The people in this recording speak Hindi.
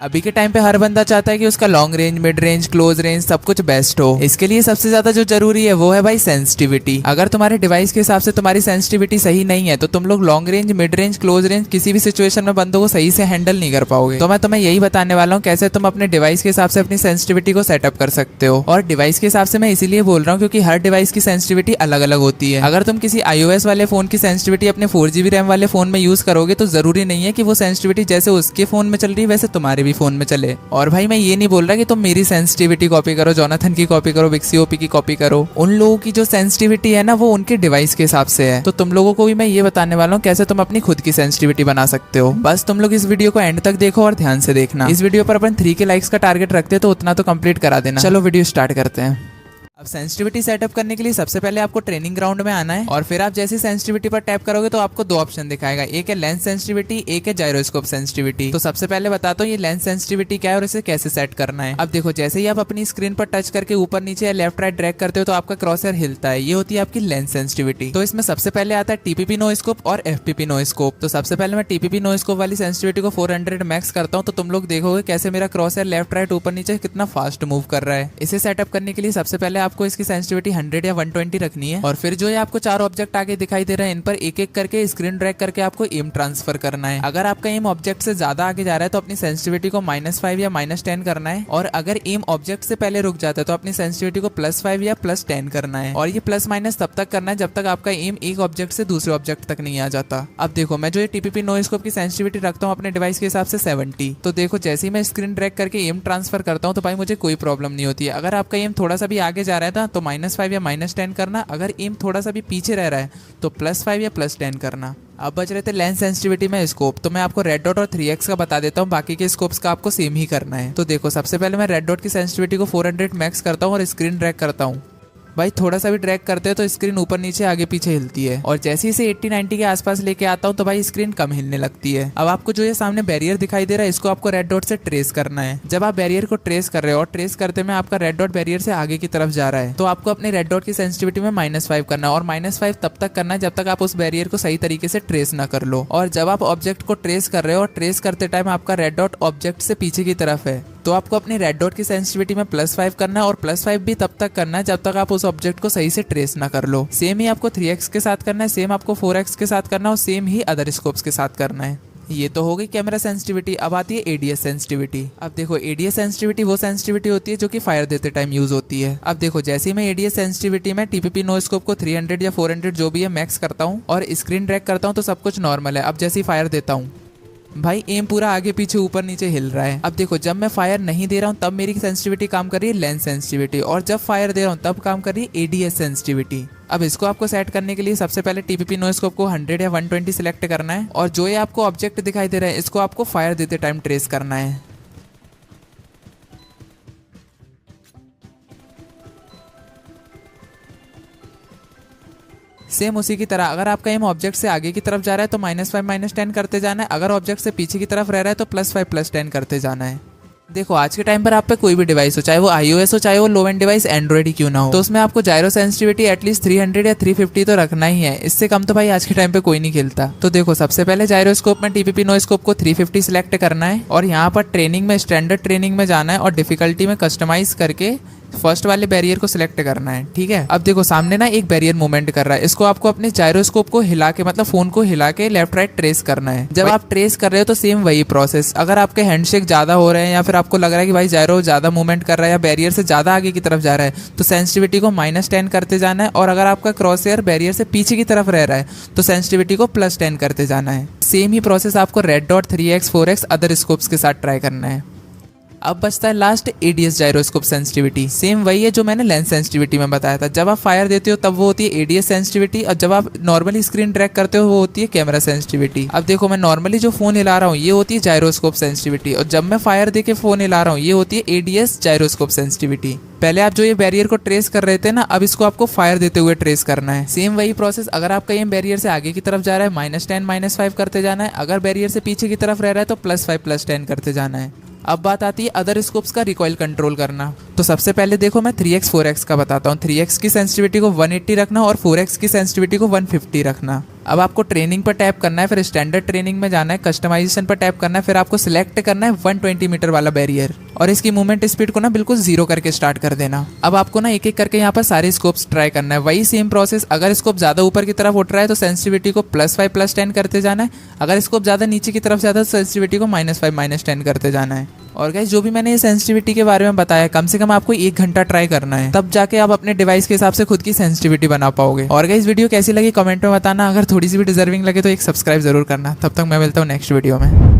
अभी के टाइम पे हर बंदा चाहता है कि उसका long range, mid range, close range सब कुछ बेस्ट हो। इसके लिए सबसे ज्यादा जो जरूरी है वो है भाई सेंसिटिविटी। अगर तुम्हारे डिवाइस के हिसाब से तुम्हारी सेंसिटिविटी सही नहीं है तो तुम लोग long range, mid range, close range किसी भी सिचुएशन में बंदों को सही से हैंडल नहीं कर पाओगे। तो मैं तुम्हें यही बताने वाला हूँ कैसे तुम अपने डिवाइस के हिसाब से अपनी सेंसिटिविटी को सेटअप कर सकते हो। और डिवाइस के हिसाब से मैं इसीलिए बोल रहा हूँ क्योंकि हर डिवाइस की सेंसिटिविटी अलग अलग होती है। अगर तुम किसी iOS वाले फोन की सेंसिटिविटी अपने 4GB रैम वाले फोन में यूज करोगे तो जरूरी नहीं है कि वो सेंसिटिविटी जैसे उसके फोन में चल रही है वैसे तुम्हारे भी फोन में चले। और भाई मैं ये नहीं बोल रहा कि तुम मेरी सेंसिटिविटी कॉपी करो, जोनाथन की कॉपी करो, विक्सीओपी की कॉपी करो। उन लोगों की जो सेंसिटिविटी है ना वो उनके डिवाइस के हिसाब से है। तो तुम लोगों को भी मैं ये बताने वाला हूँ कैसे तुम अपनी खुद की सेंसिटिविटी बना सकते हो। बस तुम लोग इस वीडियो को एंड तक देखो और ध्यान से देखना। इस वीडियो पर अपन 3 के लाइक्स का टारगेट रखते हैं तो उतना तो कंप्लीट करा देना। चलो वीडियो स्टार्ट करते हैं। अब सेंसिटिविटी सेटअप करने के लिए सबसे पहले आपको ट्रेनिंग ग्राउंड में आना है और फिर आप जैसी सेंसिटिविटी पर टैप करोगे तो आपको 2 ऑप्शन दिखाएगा, एक है लेंस सेंसिटिविटी, एक है जायरोस्कोप सेंसिटिविटी। तो सबसे पहले बताता हूँ ये लेंस सेंसिटिविटी क्या है और इसे कैसे सेट करना है। अब देखो जैसे ही आप अपनी स्क्रीन पर टच करके ऊपर नीचे या लेफ्ट राइट ड्रैग करते हो तो आपका क्रॉसहेयर हिलता है, ये होती है आपकी लेंस सेंसिटिविटी। तो इसमें सबसे पहले आता है टीपीपी नो स्कोप और एफपीपी नो स्कोप। तो सबसे पहले मैं टीपीपी नो स्कोप वाली सेंसिटिविटी को 400 मैक्स करता हूँ तो तुम लोग देखोगे कैसे मेरा क्रॉसहेयर लेफ्ट राइट ऊपर नीचे कितना फास्ट मूव कर रहा है। इसे सेटअप करने के लिए सबसे पहले आपको इसकी सेंसिटिविटी 100 या 120 रखनी है और फिर जो है आपको 4 ऑब्जेक्ट आगे दिखाई दे रहे हैं इन पर एक एक करके स्क्रीन ड्रैग करके आपको एम ट्रांसफर करना है। अगर आपका एम ऑब्जेक्ट से ज्यादा आगे जा रहा है तो अपनी सेंसिटिविटी को -5 या -10 करना है और अगर एम ऑब्जेक्ट से पहले रुक जाता है तो अपनी सेंसिटिविटी को +5 या +10 करना है। और ये प्लस माइनस तब तक करना है जब तक आपका एम एक ऑब्जेक्ट से दूसरे ऑब्जेक्ट तक नहीं आ जाता। अब देखो मैं जो ये टीपीपी नो स्कोप की सेंसिटिविटी रखता हूँ अपने डिवाइस के हिसाब से 70। तो देखो जैसे ही मैं स्क्रीन ड्रैग करके एम ट्रांसफर करता हूँ तो भाई मुझे कोई प्रॉब्लम नहीं होती है। अगर आपका एम थोड़ा सा भी आगे जा रहा है तो -5 या -10 करना, अगर एम थोड़ा सा भी पीछे रह रहा है तो +5 या +10 करना। अब बच रहे थे लेंस सेंसिटिविटी में स्कोप, तो मैं आपको रेड डॉट और 3x का बता देता हूँ, बाकी के स्कोप्स का आपको सेम ही करना है। तो देखो सबसे पहले मैं रेड डॉट की सेंसिटिविटी को 400 मैक्स करता हूँ और स्क्रीन ड्रैग करता हूँ। भाई थोड़ा सा भी ड्रैग करते हैं तो स्क्रीन ऊपर नीचे आगे पीछे हिलती है और जैसे ही इसे 80-90 के आसपास लेके आता हूँ तो भाई स्क्रीन कम हिलने लगती है। अब आपको जो ये सामने बैरियर दिखाई दे रहा है इसको आपको रेड डॉट से ट्रेस करना है। जब आप बैरियर को ट्रेस कर रहे हो और ट्रेस करते में आपका रेड डॉट बैरियर से आगे की तरफ जा रहा है तो आपको अपने रेड डॉट की सेंसिटिविटी में -5 करना है और -5 तब तक करना है जब तक आप उस बैरियर को सही तरीके से ट्रेस ना कर लो। और जब आप ऑब्जेक्ट को ट्रेस कर रहे हो और ट्रेस करते टाइम आपका रेड डॉट ऑब्जेक्ट से पीछे की तरफ है तो आपको अपनी रेड डॉट की सेंसिटिविटी में +5 करना है और +5 भी तब तक करना है जब तक आप उस ऑब्जेक्ट को सही से ट्रेस ना कर लो। सेम ही आपको 3x के साथ करना है, सेम आपको 4x के साथ करना है और सेम ही अदर स्कोप्स के साथ करना है। ये तो हो गई कैमरा सेंसिटिविटी। अब आती है एडीएस सेंसिटिविटी। अब देखो एडीएस सेंसिटिविटी वो सेंसिटिविटी होती है जो कि फायर देते टाइम यूज होती है। अब देखो जैसे ही मैं एडीएस सेंसिटिविटी में टीपीपी नो स्कोप को 300 या 400 जो भी है मैक्स करता हूँ और स्क्रीन ड्रैग करता हूँ तो सब कुछ नॉर्मल है। अब जैसे ही फायर देता हूँ भाई एम पूरा आगे पीछे ऊपर नीचे हिल रहा है। अब देखो जब मैं फायर नहीं दे रहा हूँ तब मेरी सेंसिटिविटी काम कर रही है लेंस सेंसिटिविटी और जब फायर दे रहा हूँ तब काम कर रही है एडीएस सेंसिटिविटी। अब इसको आपको सेट करने के लिए सबसे पहले टीपीपी नो स्कोप को 100 या 120 सिलेक्ट करना है और जो ये आपको ऑब्जेक्ट दिखाई दे रहा है इसको आपको फायर देते टाइम ट्रेस करना है। सेम उसी की तरह अगर आपका एम ऑब्जेक्ट से आगे की तरफ जा रहा है तो -5 -10 करते जाना है, अगर ऑब्जेक्ट से पीछे की तरफ रह रहा है तो +5 +10 करते जाना है। देखो आज के टाइम पर आप पे कोई भी डिवाइस हो, चाहे वो iOS हो चाहे वो लो एंड डिवाइस एंड्रॉइड ही क्यों ना हो, तो उसमें आपको जायरो सेंसिटिविटी एटलीस्ट 300 या 350 तो रखना ही है। इससे कम तो भाई आज के टाइम पे कोई नहीं खेलता। तो देखो सबसे पहले जायरोस्कोप में टीपीपी नो स्कोप को 350 सिलेक्ट करना है और यहाँ पर ट्रेनिंग में स्टैंडर्ड ट्रेनिंग में जाना है और डिफिकल्टी में कस्टमाइज करके फर्स्ट वाले बैरियर को सिलेक्ट करना है। ठीक है, अब देखो सामने ना एक बैरियर मूवमेंट कर रहा है, इसको आपको अपने जायरोस्कोप को हिला के मतलब फोन को हिला के लेफ्ट राइट ट्रेस करना है। जब आप ट्रेस कर रहे हो तो सेम वही प्रोसेस, अगर आपके हैंडशेक ज्यादा हो रहे हैं या फिर आपको लग रहा है कि भाई जायरो ज्यादा मूवमेंट कर रहा है या बैरियर से ज्यादा आगे की तरफ जा रहा है तो सेंसिटिविटी को -10 करते जाना है और अगर आपका क्रॉसहेयर बैरियर से पीछे की तरफ रह रहा है तो सेंसिटिविटी को +10 करते जाना है। सेम ही प्रोसेस आपको red dot, 3x 4x other scopes के साथ ट्राई करना है। अब बचता है last ADS gyroscope sensitivity. Same वही है जो मैंने लेंस सेंसिटिविटी में बताया था। जब आप फायर देते हो तब वो होती है एडीएस सेंसिटिविटी और जब आप नॉर्मली स्क्रीन ट्रैक करते हो वो होती है कैमरा सेंसिटिविटी। अब देखो मैं नॉर्मली जो फोन हिला रहा हूँ ये होती है जायरोस्कोप सेंसिटिविटी और जब मैं फायर दे के फोन हिला रहा हूँ ये होती है एडीएस जायरोस्कोप सेंसिटिविटी। पहले आप जो ये बैरियर को ट्रेस कर रहे थे ना, अब इसको आपको फायर देते हुए ट्रेस करना है। सेम वही प्रोसेस, अगर आपका ये बैरियर से आगे की तरफ जा रहा है -10 -5 करते जाना है, अगर बैरियर से पीछे की तरफ रह रहा है तो +5 +10 करते जाना है। अब बात आती है अदर स्कोप्स का रिकॉइल कंट्रोल करना। तो सबसे पहले देखो मैं 3x 4x का बताता हूँ। 3x की सेंसिटिविटी को 180 रखना और 4x की सेंसिटिविटी को 150 रखना। अब आपको ट्रेनिंग पर टैप करना है, फिर स्टैंडर्ड ट्रेनिंग में जाना है, कस्टमाइजेशन पर टैप करना है, फिर आपको सिलेक्ट करना है 120 मीटर वाला बैरियर और इसकी मूवमेंट स्पीड को ना बिल्कुल 0 करके स्टार्ट कर देना। अब आपको ना एक एक करके यहाँ पर सारे स्कोप्स ट्राई करना है। वही सेम प्रोसेस, अगर स्कोप ज्यादा ऊपर की तरफ उठ रहा है तो सेंसिटिविटी को +5 +10 करते जाना है, अगर स्कोप ज्यादा नीचे की तरफ ज्यादा तो सेंसिटिविटी को -5 -10 करते जाना है। और गाइस जो भी मैंने ये सेंसिटिविटी के बारे में बताया, कम से कम आपको 1 घंटा ट्राई करना है, तब जाके आप अपने डिवाइस के हिसाब से खुद की सेंसिटिविटी बना पाओगे। और गाइस वीडियो कैसी लगी कमेंट में बताना, अगर थोड़ी सी भी डिजर्विंग लगे तो एक सब्सक्राइब जरूर करना। तब तक मैं मिलता हूँ नेक्स्ट वीडियो में।